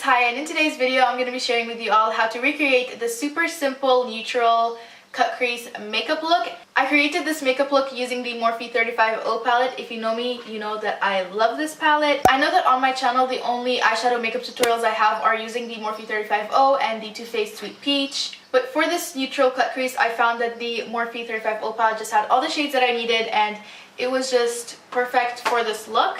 Hi, and in today's video I'm going to be sharing with you all how to recreate the super simple neutral cut crease makeup look. I created this makeup look using the Morphe 35O palette. If you know me, you know that I love this palette. I know that on my channel the only eyeshadow makeup tutorials I have are using the Morphe 35O and the Too Faced Sweet Peach. But for this neutral cut crease, I found that the Morphe 35O palette just had all the shades that I needed and it was just perfect for this look.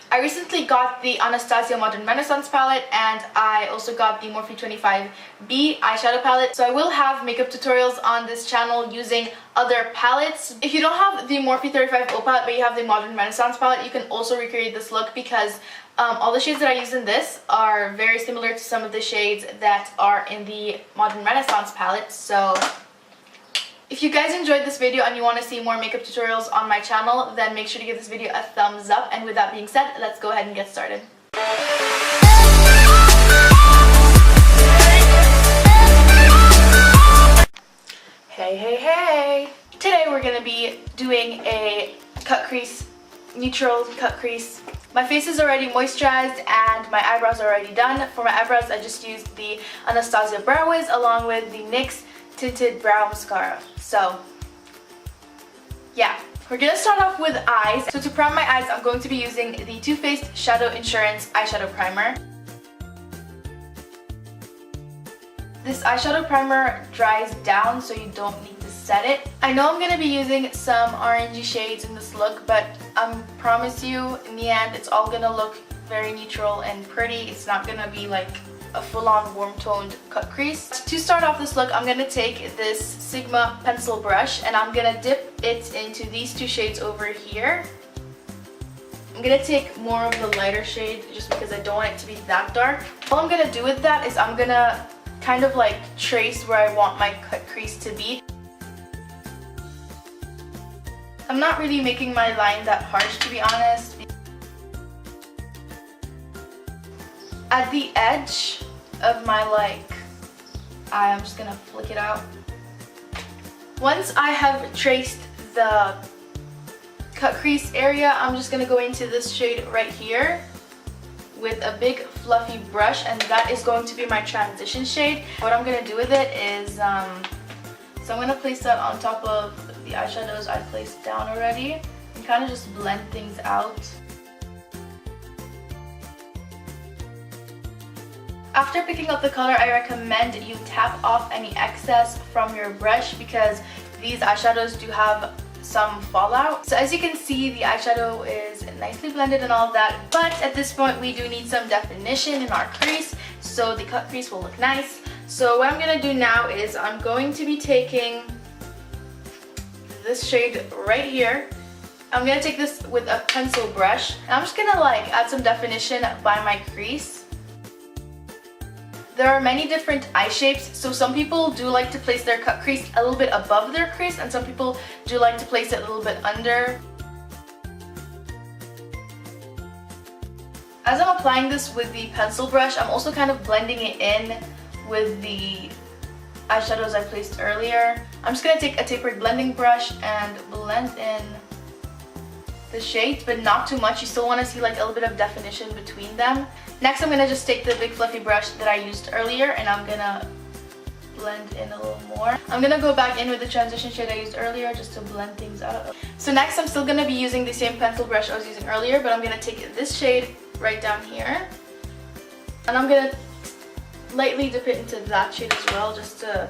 I recently got the Anastasia Modern Renaissance palette and I also got the Morphe 25B eyeshadow palette. So I will have makeup tutorials on this channel using other palettes. If you don't have the Morphe 35O palette but you have the Modern Renaissance palette, you can also recreate this look because all the shades that I use in this are very similar to some of the shades that are in the Modern Renaissance palette. So if you guys enjoyed this video and you want to see more makeup tutorials on my channel, then make sure to give this video a thumbs up. And with that being said, let's go ahead and get started. Hey! Today we're going to be doing a cut crease, neutral cut crease. My face is already moisturized and my eyebrows are already done. For my eyebrows, I just used the Anastasia Brow Wiz along with the NYX Tinted Brow Mascara. So yeah, we're gonna start off with eyes. So to prime my eyes, I'm going to be using the Too Faced Shadow Insurance Eyeshadow Primer. This eyeshadow primer dries down so you don't need to set it. I know I'm gonna be using some orangey shades in this look, but I promise you in the end it's all gonna look very neutral and pretty. It's not gonna be like a full-on warm-toned cut crease. To start off this look, I'm going to take this Sigma pencil brush and I'm going to dip it into these two shades over here. I'm going to take more of the lighter shade just because I don't want it to be that dark. All I'm going to do with that is I'm going to kind of like trace where I want my cut crease to be. I'm not really making my line that harsh, to be honest. At the edge of my eye, I'm just gonna flick it out. Once I have traced the cut crease area, I'm just gonna go into this shade right here with a big fluffy brush, and that is going to be my transition shade. What I'm gonna do with it is, so I'm gonna place that on top of the eyeshadows I placed down already and kind of just blend things out. After picking up the color, I recommend you tap off any excess from your brush because these eyeshadows do have some fallout. So as you can see, the eyeshadow is nicely blended and all of that, but at this point we do need some definition in our crease so the cut crease will look nice. So what I'm going to do now is I'm going to be taking this shade right here. I'm going to take this with a pencil brush and I'm just going to like add some definition by my crease. There are many different eye shapes, so some people do like to place their cut crease a little bit above their crease and some people do like to place it a little bit under. As I'm applying this with the pencil brush, I'm also kind of blending it in with the eyeshadows I placed earlier. I'm just going to take a tapered blending brush and blend in the shades, but not too much. You still want to see like a little bit of definition between them. Next, I'm going to just take the big fluffy brush that I used earlier and I'm going to blend in a little more. I'm going to go back in with the transition shade I used earlier just to blend things out. So next, I'm still going to be using the same pencil brush I was using earlier, but I'm going to take this shade right down here and I'm going to lightly dip it into that shade as well just to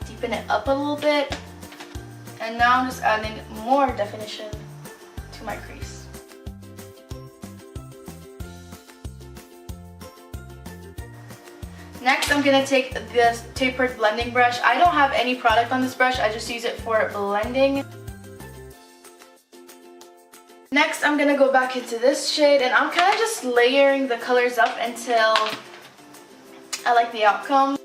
deepen it up a little bit. And now I'm just adding more definition to my crease. Next, I'm going to take this tapered blending brush. I don't have any product on this brush, I just use it for blending. Next, I'm going to go back into this shade and I'm kind of just layering the colors up until I like the outcome.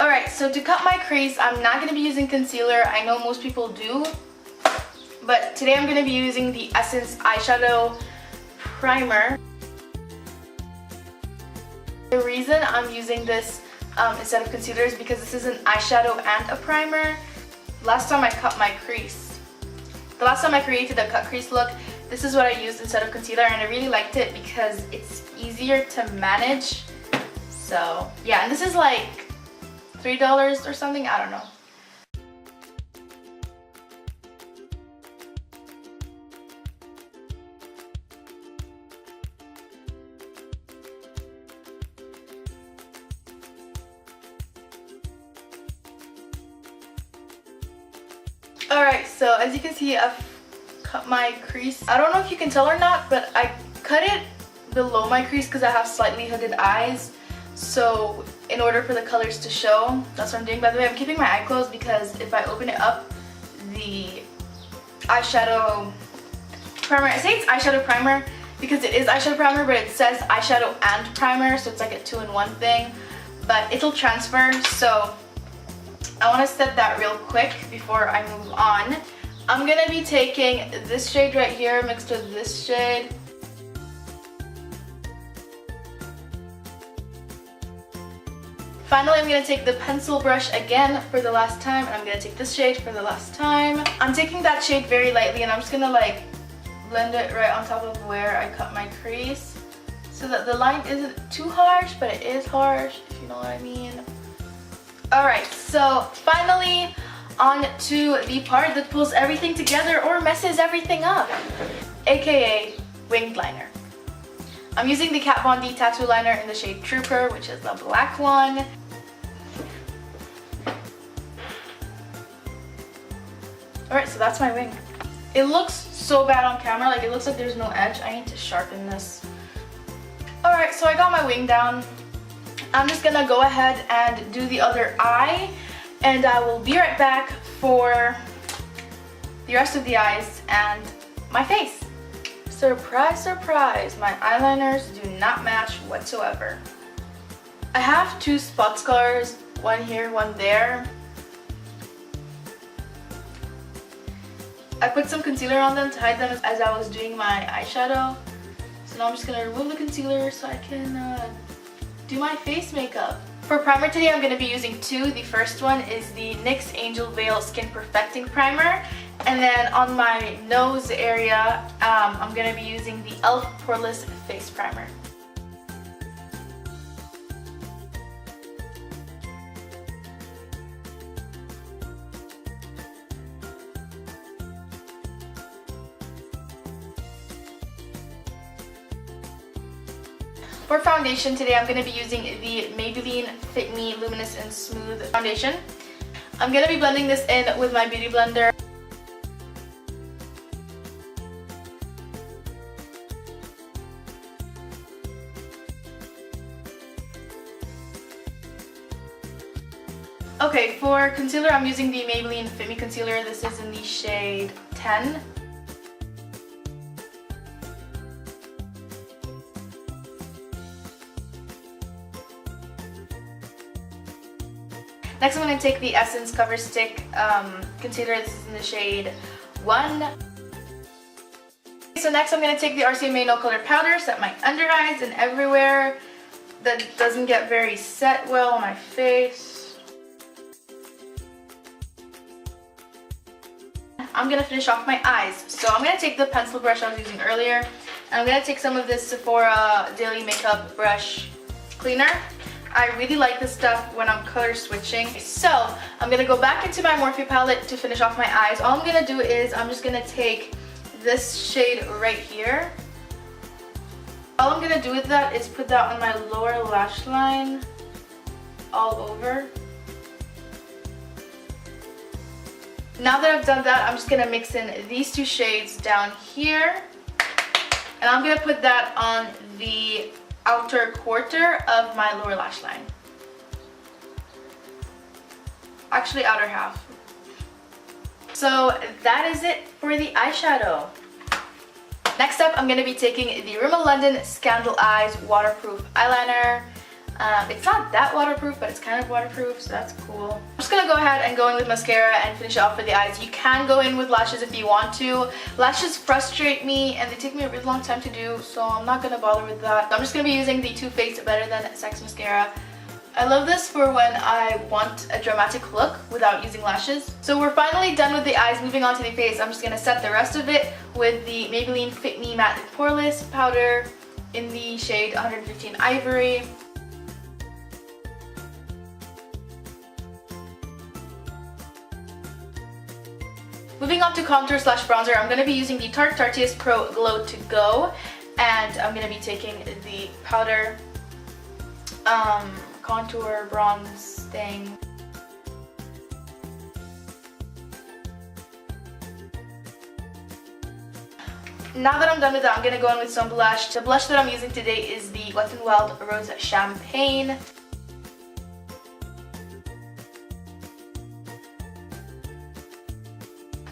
Alright, so to cut my crease, I'm not going to be using concealer. I know most people do, but today I'm going to be using the Essence Eyeshadow Primer. The reason I'm using this instead of concealer is because this is an eyeshadow and a primer. Last time I cut my crease, the last time I created a cut crease look, This is what I used instead of concealer, and I really liked it because it's easier to manage. So yeah, and this is like $3 or something, I don't know. Alright, so as you can see, I've cut my crease. I don't know if you can tell or not, but I cut it below my crease because I have slightly hooded eyes. So in order for the colors to show, that's what I'm doing. By the way, I'm keeping my eye closed because if I open it up, the eyeshadow primer, I say it's eyeshadow primer because it is eyeshadow primer, but it says eyeshadow and primer, so it's like a 2-in-1 thing. But it'll transfer, so I want to set that real quick before I move on. I'm going to be taking this shade right here mixed with this shade. Finally, I'm going to take the pencil brush again for the last time, and I'm going to take this shade for the last time. I'm taking that shade very lightly, and I'm just going to like blend it right on top of where I cut my crease so that the line isn't too harsh, but it is harsh, if you know what I mean. Alright, so finally on to the part that pulls everything together or messes everything up, aka winged liner. I'm using the Kat Von D tattoo liner in the shade Trooper, which is the black one. Alright, so that's my wing. It looks so bad on camera, like it looks like there's no edge. I need to sharpen this. Alright, so I got my wing down. I'm just gonna go ahead and do the other eye, and I will be right back for the rest of the eyes and my face. Surprise, surprise, my eyeliners do not match whatsoever. I have 2 spot scars, one here, one there. I put some concealer on them to hide them as I was doing my eyeshadow. So now I'm just gonna remove the concealer so I can do my face makeup. For primer today, I'm going to be using 2. The first one is the NYX Angel Veil Skin Perfecting Primer. And then on my nose area, I'm going to be using the e.l.f. Poreless Face Primer. For foundation today, I'm going to be using the Maybelline Fit Me Luminous and Smooth Foundation. I'm going to be blending this in with my Beauty Blender. Okay, for concealer, I'm using the Maybelline Fit Me Concealer. This is in the shade 10. Next, I'm going to take the Essence Cover Stick concealer. This is in the shade 1. So next, I'm going to take the RCMA No Color Powder, set my under eyes and everywhere that doesn't get very set well on my face. I'm going to finish off my eyes. So I'm going to take the pencil brush I was using earlier, and I'm going to take some of this Sephora Daily Makeup Brush Cleaner. I really like this stuff when I'm color switching. So I'm going to go back into my Morphe palette to finish off my eyes. All I'm going to do is I'm just going to take this shade right here. All I'm going to do with that is put that on my lower lash line all over. Now that I've done that, I'm just going to mix in these 2 shades down here. And I'm going to put that on the outer quarter of my lower lash line. Actually, outer half. So that is it for the eyeshadow. Next up, I'm going to be taking the Rimmel London Scandal Eyes Waterproof Eyeliner. It's not that waterproof, but it's kind of waterproof, so that's cool. I'm just going to go ahead and go in with mascara and finish it off for the eyes. You can go in with lashes if you want to. Lashes frustrate me and they take me a really long time to do, so I'm not going to bother with that. I'm just going to be using the Too Faced Better Than Sex Mascara I love this for when I want a dramatic look without using lashes. So we're finally done with the eyes. Moving on to the face, I'm just going to set the rest of it with the Maybelline Fit Me Matte Poreless powder in the shade 115 Ivory. Moving on to contour slash bronzer, I'm going to be using the Tarte Tartiest Pro Glow To Go, and I'm going to be taking the powder contour bronze thing. Now that I'm done with that, I'm going to go in with some blush. The blush that I'm using today is the Wet n Wild Rose Champagne.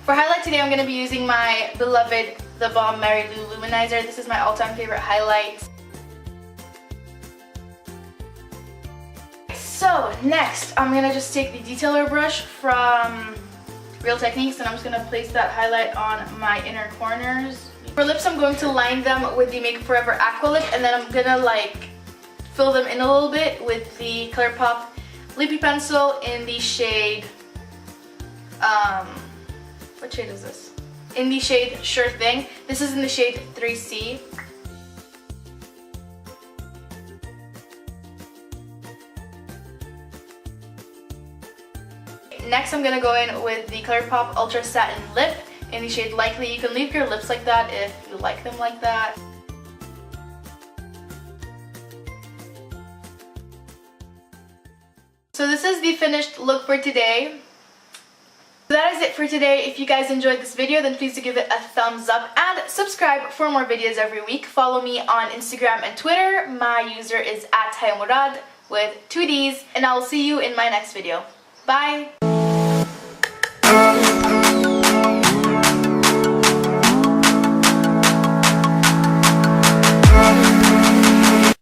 For highlight today, I'm going to be using my beloved The Balm Mary Lou Luminizer. This is my all-time favorite highlight. So next, I'm going to just take the detailer brush from Real Techniques and I'm just going to place that highlight on my inner corners. For lips, I'm going to line them with the Make Up For Ever Aqua Lip, and then I'm going to like fill them in a little bit with the ColourPop Lippy Pencil in the shade, what shade is this? In the shade Sure Thing. This is in the shade 3C. Next, I'm gonna go in with the ColourPop Ultra Satin Lip in the shade Likely. You can leave your lips like that if you like them like that. So this is the finished look for today. That is it for today. If you guys enjoyed this video, then please do give it a thumbs up and subscribe for more videos every week. Follow me on Instagram and Twitter. My user is @hayamurad with 2 Ds, and I will see you in my next video. Bye!